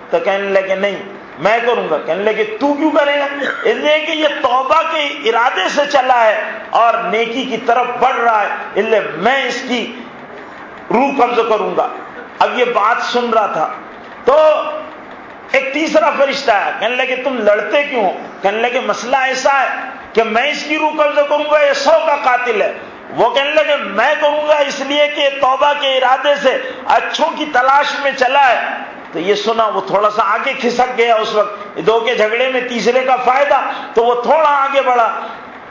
تو کہنے لگے نہیں میں کروں گا۔ کہنے لگے تو کیوں کرے گا؟ اس لیے کہ یہ توبہ کے ارادے سے چلا ہے اور نیکی کی طرف بڑھ رہا ہے، اس لیے میں اس کی روح قبض کروں گا۔ اب یہ بات سن رہا تھا تو ایک تیسرا فرشتہ ہے، کہنے لگے تم لڑتے کیوں ہو؟ کہنے لگے مسئلہ ایسا ہے کہ میں اس کی روح قبض کروں گا، یہ 100 کا قاتل ہے۔ وہ کہنے لگے میں کروں گا اس لیے کہ توبہ کے ارادے سے اچھوں کی تلاش میں چلا ہے۔ تو یہ سنا وہ تھوڑا سا آگے کھسک گیا، اس وقت 2 کے جھگڑے میں تیسرے کا فائدہ، تو وہ تھوڑا آگے بڑھا۔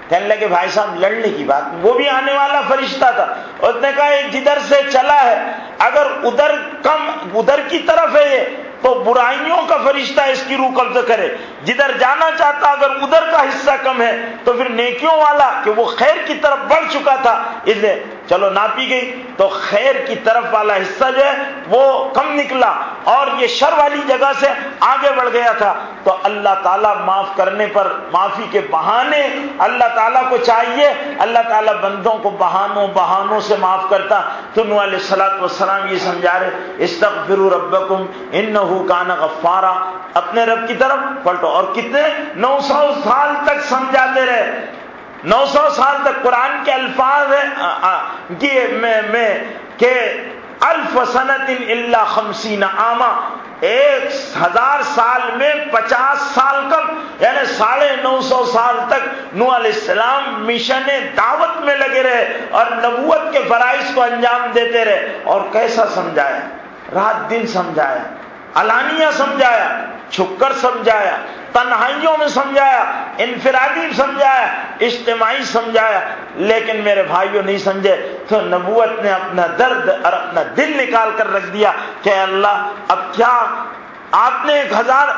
کہنے لگے بھائی صاحب لڑنے کی بات، وہ بھی آنے والا فرشتہ تھا، اس نے کہا یہ جدھر سے چلا ہے اگر ادھر کی طرف ہے یہ تو برائیوں کا فرشتہ اس کی روح قبض کرے، جدھر جانا چاہتا اگر ادھر کا حصہ کم ہے تو پھر نیکیوں والا کہ وہ خیر کی طرف بڑھ چکا تھا، اس لیے چلو ناپی گئی تو خیر کی طرف والا حصہ جو ہے وہ کم نکلا اور یہ شر والی جگہ سے آگے بڑھ گیا تھا، تو اللہ تعالیٰ معاف کرنے پر معافی کے بہانے اللہ تعالیٰ کو چاہیے، اللہ تعالیٰ بندوں کو بہانوں سے معاف کرتا۔ تو نوح علیہ السلام یہ سمجھا رہے استغفروا ربکم انہ کان غفارا، اپنے رب کی طرف پلٹو، اور کتنے 900 سال تک سمجھاتے رہے، 900 سال تک۔ قرآن کے الفاظ میں کہ 1000 سنۃ الا 50 عاما، 1000 سال میں 50 سال کم، یعنی 950 سال تک نوح علیہ السلام مشن دعوت میں لگے رہے اور نبوت کے فرائض کو انجام دیتے رہے۔ اور کیسا سمجھایا، رات دن سمجھایا، علانیہ سمجھایا، چھپ کر سمجھایا، تنہائیوں میں سمجھایا، انفرادی سمجھایا، اجتماعی سمجھایا، لیکن میرے بھائیوں نہیں سمجھے۔ تو نبوت نے اپنا درد اور اپنا دل نکال کر رکھ دیا کہ اللہ اب کیا، آپ نے 1000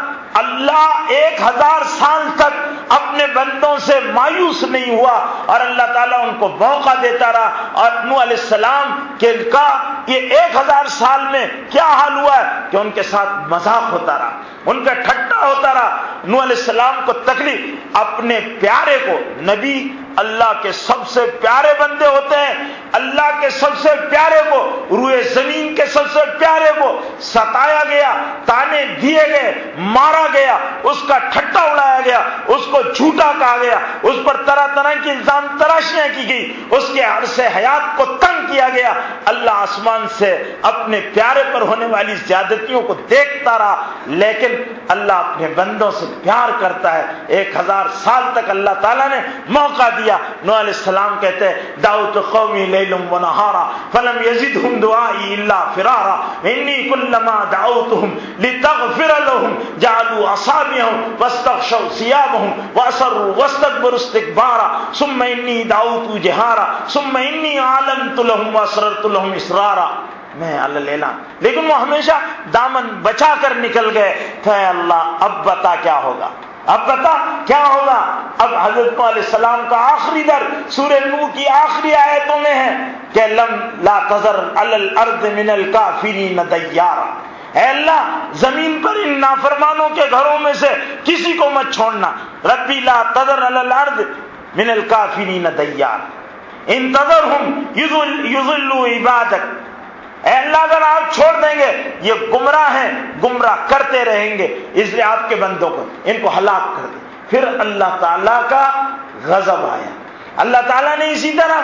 سال تک اپنے بندوں سے مایوس نہیں ہوا اور اللہ تعالیٰ ان کو موقع دیتا رہا، اور نوح علیہ السلام کا یہ 1000 سال میں کیا حال ہوا ہے کہ ان کے ساتھ مذاق ہوتا رہا، ان کا ٹھٹا ہوتا رہا۔ نوح علیہ السلام کو تکلیف، اپنے پیارے کو، نبی اللہ کے سب سے پیارے بندے ہوتے ہیں، اللہ کے سب سے پیارے کو، روئے زمین کے سب سے پیارے کو ستایا گیا، تانے دیے گئے، مارا گیا، اس کا ٹھٹا اڑایا گیا، اس کو جھوٹا کہا گیا، اس پر طرح طرح کی الزام تراشیاں کی گئی، اس کے عرص حیات کو تنگ کیا گیا۔ اللہ آسمان سے اپنے پیارے پر ہونے والی زیادتیوں کو دیکھتا رہا، لیکن اللہ اپنے بندوں سے پیار کرتا ہے۔ 1000 سال تک اللہ تعالیٰ نے موقع دیا۔ نوح علیہ السلام کہتے ہیں دعوت قومی لیلا ونہارا فلم یزدہم دعائی الا فرارا انی کلما دعوتہم لتغفر لهم جعلوا اصابعهم واستغشوا ثيابهم واسروا واستكبروا استكبارا ثم انی دعوت جہارا ثم انی اعلنت لهم واسررت لهم اسرارا۔ میں اللہ، لیکن وہ ہمیشہ دامن بچا کر نکل گئے تھے۔ اللہ اب بتا کیا ہوگا، اب بتا کیا ہوگا۔ اب حضرت نوح علیہ السلام کا آخری در سورہ نوح کی آخری آیتوں میں ہے کہ لا تذر علی الارض من الکافرین دیارا، اے اللہ زمین پر ان نافرمانوں کے گھروں میں سے کسی کو مت چھوڑنا۔ ربی لا تذر علی الارض من الکافرین دیارا ان تذرہم یضلوا عبادک، اے اللہ اگر آپ چھوڑ دیں گے یہ گمراہ ہیں، گمراہ کرتے رہیں گے، اس لیے آپ کے بندوں کو ان کو ہلاک کر دیں۔ پھر اللہ تعالیٰ کا غضب آیا۔ اللہ تعالیٰ نے اسی طرح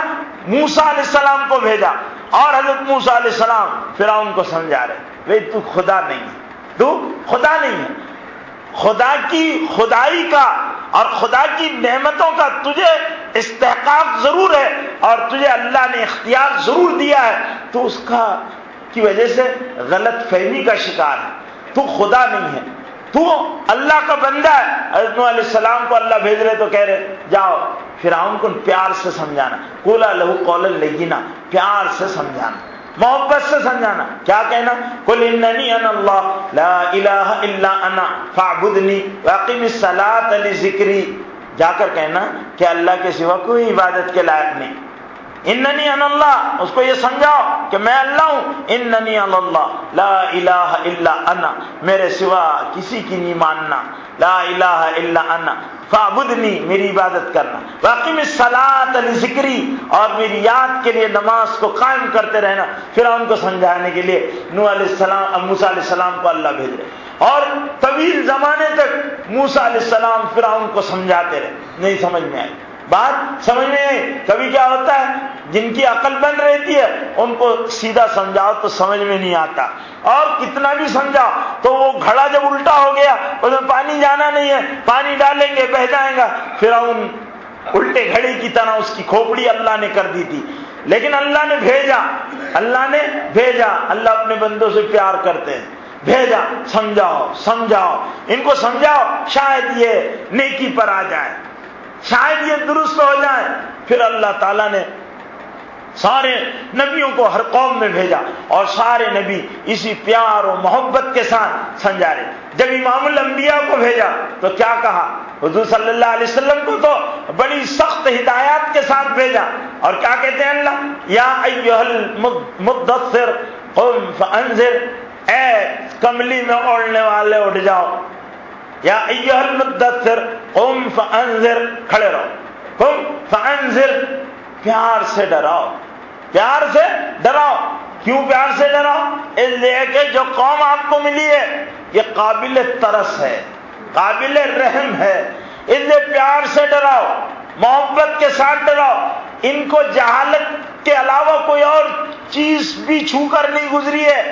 موسیٰ علیہ السلام کو بھیجا، اور حضرت موسیٰ علیہ السلام فرعون کو سمجھا رہے بھئی تو خدا نہیں ہے، تو خدا نہیں ہے، خدا کی خدائی کا اور خدا کی نعمتوں کا تجھے استحقاق ضرور ہے اور تجھے اللہ نے اختیار ضرور دیا ہے، تو اس کی وجہ سے غلط فہمی کا شکار ہے، تو خدا نہیں ہے، تو اللہ کا بندہ ہے۔ حضرت نوح علیہ السلام کو اللہ بھیج رہے تو کہہ رہے جاؤ فرعون کو پیار سے سمجھانا، قولا لہ قولا لینا، پیار سے سمجھانا، محبت سے سمجھانا۔ کیا کہنا؟ قل اننی انا اللہ لا الہ الا انا فاعبدنی واقم الصلاۃ لذکری، جا کر کہنا کہ اللہ کے سوا کوئی عبادت کے لائق نہیں۔ اننی انا اللہ، اس کو یہ سمجھاؤ کہ میں اللہ ہوں، اننی انا اللہ لا الہ الا انا، میرے سوا کسی کی نہیں ماننا، لا الہ الا انا فاعبدنی، میری عبادت کرنا، واقم الصلاۃ لذکری، اور میری یاد کے لیے نماز کو قائم کرتے رہنا۔ فرعون کو سمجھانے کے لیے نوح علیہ السلام، موسیٰ علیہ السلام کو اللہ بھیج رہے، اور طویل زمانے تک موسیٰ علیہ السلام فرعون کو سمجھاتے رہے، نہیں سمجھ میں آئی بات، سمجھ میں آئی۔ کبھی کیا ہوتا ہے جن کی عقل بن رہتی ہے ان کو سیدھا سمجھاؤ تو سمجھ میں نہیں آتا، اور کتنا بھی سمجھاؤ تو وہ گھڑا جب الٹا ہو گیا اس میں پانی جانا نہیں ہے، پانی ڈالیں گے بہہ جائے گا۔ فرعون الٹے گھڑے کی طرح اس کی کھوپڑی اللہ نے کر دی تھی، لیکن اللہ نے بھیجا، اللہ اپنے بندوں سے پیار کرتے ہیں، بھیجا، سمجھاؤ ان کو، سمجھاؤ شاید یہ نیکی پر آ جائے، شاید یہ درست ہو جائے۔ پھر اللہ تعالیٰ نے سارے نبیوں کو ہر قوم میں بھیجا، اور سارے نبی اسی پیار و محبت کے ساتھ سمجھا رہے۔ جب امام الانبیاء کو بھیجا تو کیا کہا؟ حضور صلی اللہ علیہ وسلم کو تو بڑی سخت ہدایات کے ساتھ بھیجا، اور کیا کہتے ہیں اللہ؟ یا ایھا المدثر قم فانذر، اے کملی میں اوڑھنے والے اٹھ جاؤ، یا ایھا المدثر قم فانذر، کھڑے رہو، قم فانذر، پیار سے ڈراؤ، پیار سے ڈراؤ۔ کیوں پیار سے ڈراؤ؟ اس لیے کہ جو قوم آپ کو ملی ہے یہ قابل ترس ہے، قابل رحم ہے، اس لیے پیار سے ڈراؤ، محبت کے ساتھ ڈراؤ۔ ان کو جہالت کے علاوہ کوئی اور چیز بھی چھو کر نہیں گزری ہے،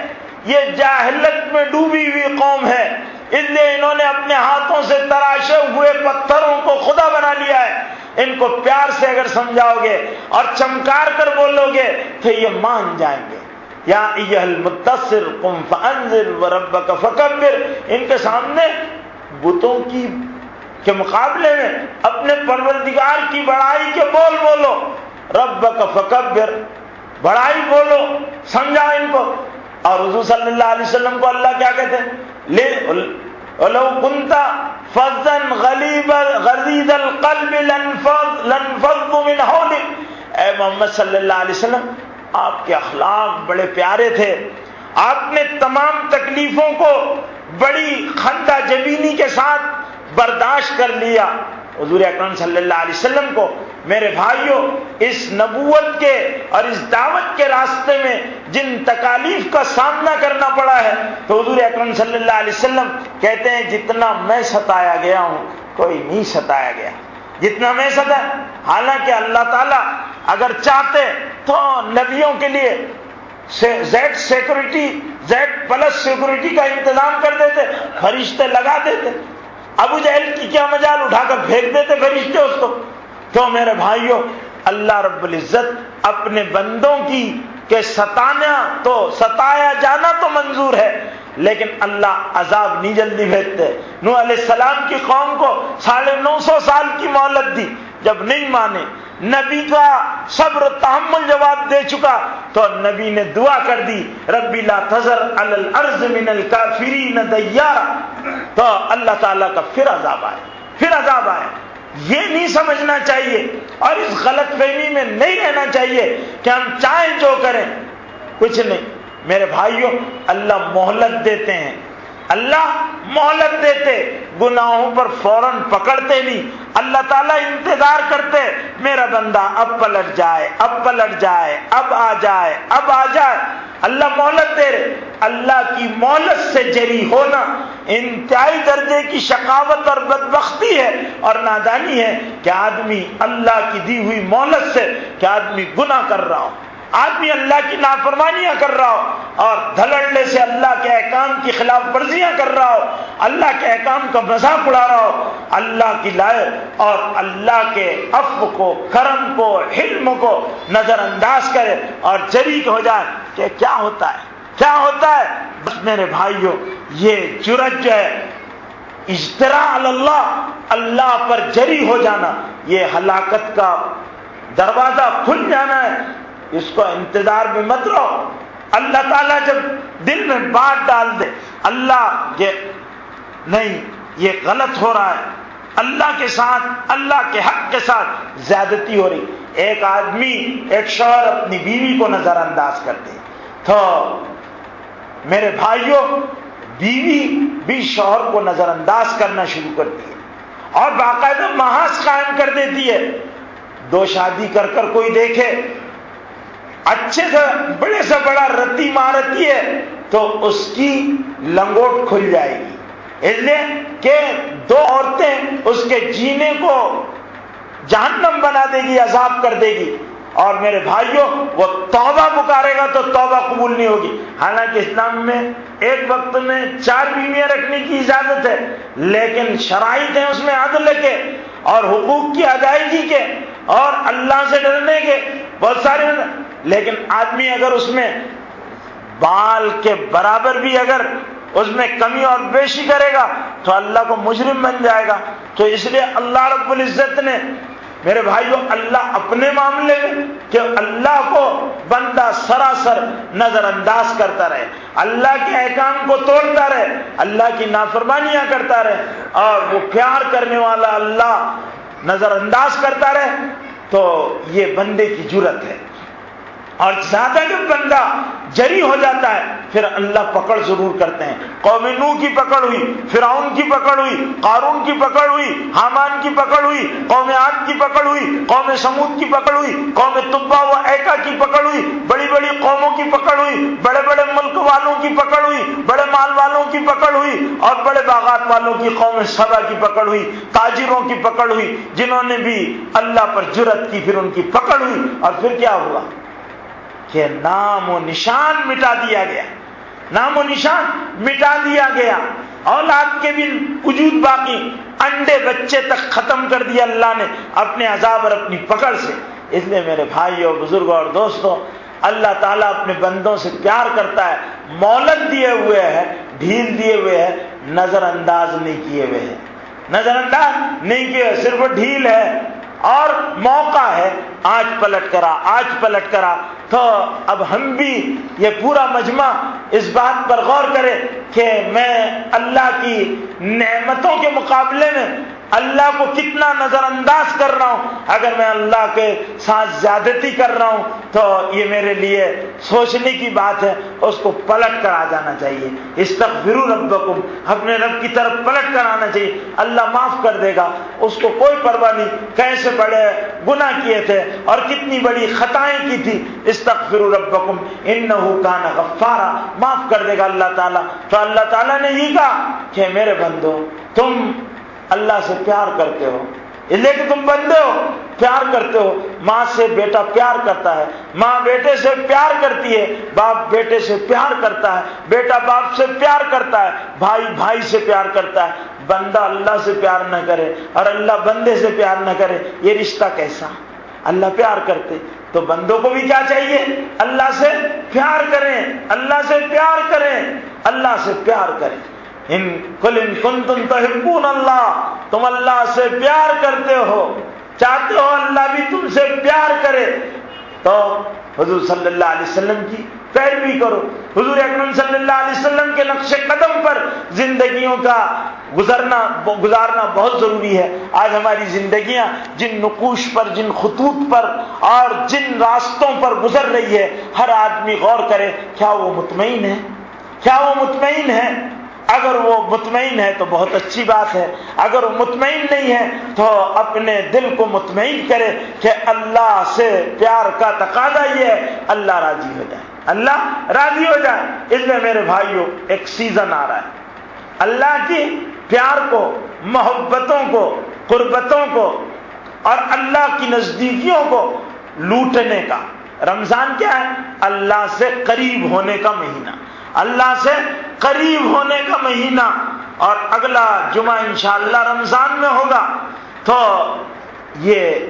یہ جاہلت میں ڈوبی ہوئی قوم ہے، اس لیے انہوں نے اپنے ہاتھوں سے تراشے ہوئے پتھروں کو خدا بنا لیا ہے۔ ان کو پیار سے اگر سمجھاؤ گے اور چمکار کر بولو گے تو یہ مان جائیں گے۔ یا ایھا المدثر قم فانذر وربک فکبر، ان کے سامنے بتوں کے مقابلے میں اپنے پروردگار کی بڑائی کے بول بولو، ربک فکبر، بڑائی بولو، سمجھاؤ ان کو۔ اور حضور صلی اللہ علیہ وسلم کو اللہ کیا کہتے ہیں؟ وَلَوْ كُنْتَ فَظًّا غَلِيظَ الْقَلْبِ لَانفَضُّوا مِنْ حَوْلِكَ، اے محمد صلی اللہ علیہ وسلم آپ کے اخلاق بڑے پیارے تھے، آپ نے تمام تکلیفوں کو بڑی خندہ جبینی کے ساتھ برداشت کر لیا۔ حضور اکرم صلی اللہ علیہ وسلم کو میرے بھائیوں اس نبوت کے اور اس دعوت کے راستے میں جن تکالیف کا سامنا کرنا پڑا ہے، تو حضور اکرم صلی اللہ علیہ وسلم کہتے ہیں جتنا میں ستایا گیا ہوں کوئی نہیں ستایا گیا، جتنا میں ستایا۔ حالانکہ اللہ تعالیٰ اگر چاہتے تو نبیوں کے لیے Z security, Z plus security کا انتظام کر دیتے، فرشتے لگا دیتے، ابو جہل کی کیا مجال، اٹھا کر پھینک دیتے فرشتے اس کو۔ تو میرے بھائیوں اللہ رب العزت اپنے بندوں کی کہ ستایا جانا تو منظور ہے، لیکن اللہ عذاب نہیں جلدی بھیجتے۔ نوح علیہ السلام کی قوم کو 950 سال کی مہلت دی، جب نہیں مانے، نبی کا صبر و تحمل جواب دے چکا تو نبی نے دعا کر دی، ربی لا تذر علی الارض من الکافرین دیارا، تو اللہ تعالیٰ کا پھر عذاب آئے۔ یہ نہیں سمجھنا چاہیے اور اس غلط فہمی میں نہیں رہنا چاہیے کہ ہم چاہیں جو کریں، کچھ نہیں۔ میرے بھائیوں اللہ مہلت دیتے ہیں، اللہ مہلت دیتے، گناہوں پر فوراً پکڑتے نہیں، اللہ تعالیٰ انتظار کرتے، میرا بندہ اب پلٹ جائے، اب آ جائے، اللہ مہلت دے رہے۔ اللہ کی مہلت سے جری ہونا انتہائی درجے کی شقاوت اور بدبختی ہے اور نادانی ہے کہ آدمی اللہ کی دی ہوئی مہلت سے کہ آدمی گناہ کر رہا ہو، آدمی اللہ کی نافرمانیاں کر رہا ہو اور دھڑلے سے اللہ کے احکام کی خلاف ورزیاں کر رہا ہو، اللہ کے احکام کا مذاق اڑا رہا ہو، اللہ کی لائق اور اللہ کے عفو کو، کرم کو، حلم کو نظر انداز کرے اور جری ہو جائے کہ کیا ہوتا ہے۔ بس میرے بھائیوں یہ جرأت جو ہے اجتراء علی اللہ پر جری ہو جانا، یہ ہلاکت کا دروازہ کھل جانا ہے، اس کو انتظار میں مت رہو۔ اللہ تعالیٰ جب دل میں بات ڈال دے اللہ یہ نہیں، یہ غلط ہو رہا ہے، اللہ کے ساتھ، اللہ کے حق کے ساتھ زیادتی ہو رہی، ایک شوہر اپنی بیوی کو نظر انداز کر دے تو میرے بھائیوں بیوی بھی شوہر کو نظر انداز کرنا شروع کرتی ہے اور باقاعدہ محاذ قائم کر دیتی ہے۔ دو شادی کر کوئی دیکھے اچھے سے بڑے سے بڑا رتی مارتی ہے تو اس کی لنگوٹ کھل جائے گی، اس لیے کہ دو عورتیں اس کے جینے کو جہنم بنا دے گی، عذاب کر دے گی۔ اور میرے بھائیوں وہ توبہ پکارے گا تو توبہ قبول نہیں ہوگی۔ حالانکہ اسلام میں ایک وقت میں 4 بیویاں رکھنے کی اجازت ہے، لیکن شرائط ہیں اس میں عدل کے اور حقوق کی ادائیگی کے اور اللہ سے ڈرنے کے بہت سارے، لیکن آدمی اگر اس میں بال کے برابر بھی اگر اس میں کمی اور بیشی کرے گا تو اللہ کو مجرم بن جائے گا۔ تو اس لیے اللہ رب العزت نے میرے بھائیوں اللہ اپنے معاملے میں کہ اللہ کو بندہ سراسر نظر انداز کرتا رہے، اللہ کے احکام کو توڑتا رہے، اللہ کی نافرمانیاں کرتا رہے اور وہ پیار کرنے والا اللہ نظر انداز کرتا رہے، تو یہ بندے کی جرت ہے. اور زیادہ جب بندہ جری ہو جاتا ہے پھر اللہ پکڑ ضرور کرتے ہیں. قوم نوح کی پکڑ ہوئی، فرعون کی پکڑ ہوئی، قارون کی پکڑ ہوئی، حامان کی پکڑ ہوئی، قوم عاد کی پکڑ ہوئی، قوم سمود کی پکڑ ہوئی، قوم تبع و ایکا کی پکڑ ہوئی، بڑی بڑی قوموں کی پکڑ ہوئی، بڑے بڑے ملک والوں کی پکڑ ہوئی، بڑے مال والوں کی پکڑ ہوئی، اور بڑے باغات والوں کی قوم سبا کی پکڑ ہوئی، تاجروں کی پکڑ ہوئی، جنہوں نے بھی اللہ پر جرت کی پھر ان کی پکڑ ہوئی. اور پھر کیا ہوا کہ نام و نشان مٹا دیا گیا، نام و نشان مٹا دیا گیا. اولاد کے بھی وجود باقی، انڈے بچے تک ختم کر دیا اللہ نے اپنے عذاب اور اپنی پکڑ سے. اس لیے میرے بھائیوں، بزرگوں اور دوستوں، اللہ تعالیٰ اپنے بندوں سے پیار کرتا ہے. مہلت دیے ہوئے ہے، ڈھیل دیے ہوئے ہے، نظر انداز نہیں کیے ہوئے ہیں، نظر انداز نہیں کیے، صرف ڈھیل ہے اور موقع ہے. آج پلٹ کرا، آج پلٹ کرا. تو اب ہم بھی یہ پورا مجمع اس بات پر غور کرے کہ میں اللہ کی نعمتوں کے مقابلے میں اللہ کو کتنا نظر انداز کر رہا ہوں. اگر میں اللہ کے ساتھ زیادتی کر رہا ہوں تو یہ میرے لیے سوچنے کی بات ہے، اس کو پلٹ کر آ جانا چاہیے. استغفروا ربکم، اپنے رب کی طرف پلٹ کر آنا چاہیے. اللہ معاف کر دے گا، اس کو کوئی پرواہ نہیں کیسے بڑے گناہ کیے تھے اور کتنی بڑی خطائیں کی تھی. استغفروا ربکم انہ کان غفارا، معاف کر دے گا اللہ تعالیٰ. تو اللہ تعالیٰ نے یہ کہا کہ میرے بندو تم اللہ سے پیار کرتے ہو، اس لیے کہ تم بندے ہو، پیار کرتے ہو. ماں سے بیٹا پیار کرتا ہے، ماں بیٹے سے پیار کرتی ہے، باپ بیٹے سے پیار کرتا ہے، بیٹا باپ سے پیار کرتا ہے، بھائی بھائی سے پیار کرتا ہے. بندہ اللہ سے پیار نہ کرے اور اللہ بندے سے پیار نہ کرے، یہ رشتہ کیسا؟ اللہ پیار کرتے تو بندوں کو بھی کیا چاہیے؟ اللہ سے پیار کریں، اللہ سے پیار کریں، اللہ سے پیار کریں. ان کنتم تحبون اللہ، تم اللہ سے پیار کرتے ہو، چاہتے ہو اللہ بھی تم سے پیار کرے، تو حضور صلی اللہ علیہ وسلم کی پیروی کرو. حضور اکرم صلی اللہ علیہ وسلم کے نقش قدم پر زندگیوں کا گزارنا بہت ضروری ہے. آج ہماری زندگیاں جن نقوش پر، جن خطوط پر اور جن راستوں پر گزر رہی ہے، ہر آدمی غور کرے کیا وہ مطمئن ہے؟ کیا وہ مطمئن ہے؟ اگر وہ مطمئن ہے تو بہت اچھی بات ہے، اگر وہ مطمئن نہیں ہے تو اپنے دل کو مطمئن کرے کہ اللہ سے پیار کا تقاضا یہ ہے اللہ راضی ہو جائے، اللہ راضی ہو جائے. اس لیے میرے بھائیوں ایک سیزن آ رہا ہے اللہ کی پیار کو، محبتوں کو، قربتوں کو اور اللہ کی نزدیکیوں کو لوٹنے کا. رمضان کیا ہے؟ اللہ سے قریب ہونے کا مہینہ، اللہ سے قریب ہونے کا مہینہ. اور اگلا جمعہ انشاءاللہ رمضان میں ہوگا. تو یہ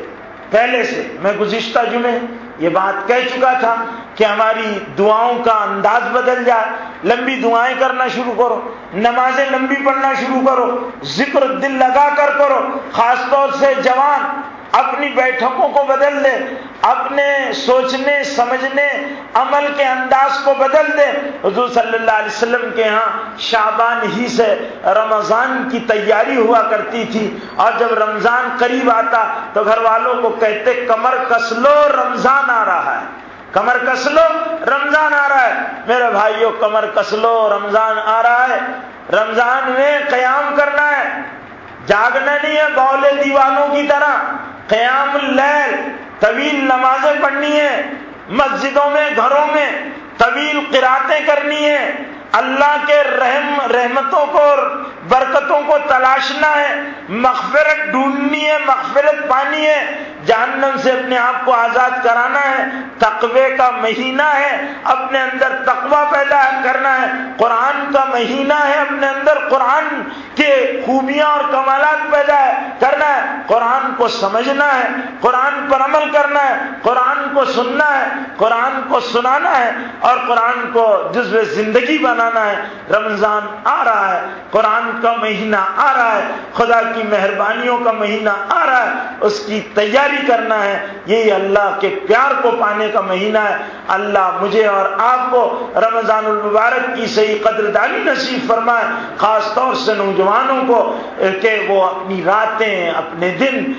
پہلے سے میں گزشتہ جمعے یہ بات کہہ چکا تھا کہ ہماری دعاؤں کا انداز بدل جائے. لمبی دعائیں کرنا شروع کرو، نمازیں لمبی پڑھنا شروع کرو، ذکر دل لگا کر کرو. خاص طور سے جوان اپنی بیٹھکوں کو بدل دے، اپنے سوچنے سمجھنے عمل کے انداز کو بدل دے. حضور صلی اللہ علیہ وسلم کے ہاں شعبان ہی سے رمضان کی تیاری ہوا کرتی تھی، اور جب رمضان قریب آتا تو گھر والوں کو کہتے کمر کس لو رمضان آ رہا ہے، کمر کس لو رمضان آ رہا ہے. میرے بھائیوں کمر کس لو رمضان آ رہا ہے. رمضان میں قیام کرنا ہے، جاگنا نہیں ہے بولے دیوانوں کی طرح. قیام اللیل، طویل نمازیں پڑھنی ہے، مسجدوں میں گھروں میں طویل قراتیں کرنی ہے، اللہ کے رحمتوں کو اور برکتوں کو تلاشنا ہے، مغفرت ڈھونڈنی ہے، مغفرت پانی ہے، جہنم سے اپنے آپ کو آزاد کرانا ہے. تقوی کا مہینہ ہے، اپنے اندر تقوی پیدا کرنا ہے. قرآن کا مہینہ ہے، اپنے اندر قرآن کے خوبیاں اور کمالات پیدا کرنا ہے. قرآن کو سمجھنا ہے، قرآن پر عمل کرنا ہے، قرآن کو سننا ہے، قرآن کو سنانا ہے اور قرآن کو جزو زندگی بنانا ہے. رمضان آ رہا ہے، قرآن کا مہینہ آ رہا ہے، خدا کی مہربانیوں کا مہینہ آ رہا ہے، اس کی تیاری کرنا ہے. یہی اللہ کے پیار کو پانے کا مہینہ ہے. اللہ مجھے اور آپ کو رمضان المبارک کی صحیح قدردانی نصیب فرمائے، خاص طور سے نوجوانوں کو کہ وہ اپنی راتیں، اپنے دن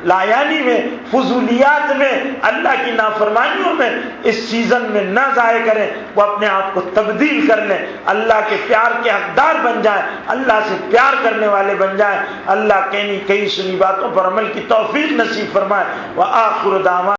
لایانی میں، فضولیات میں، اللہ کی نافرمانیوں میں اس سیزن میں نہ ضائع کریں، وہ اپنے آپ کو تبدیل کر لیں، اللہ کے پیار کے حقدار بن جائیں، اللہ سے پیار کرنے والے بن جائیں۔ اللہ کئی سنی باتوں پر عمل کی توفیق نصیب فرمائے۔ وآخر دعوانا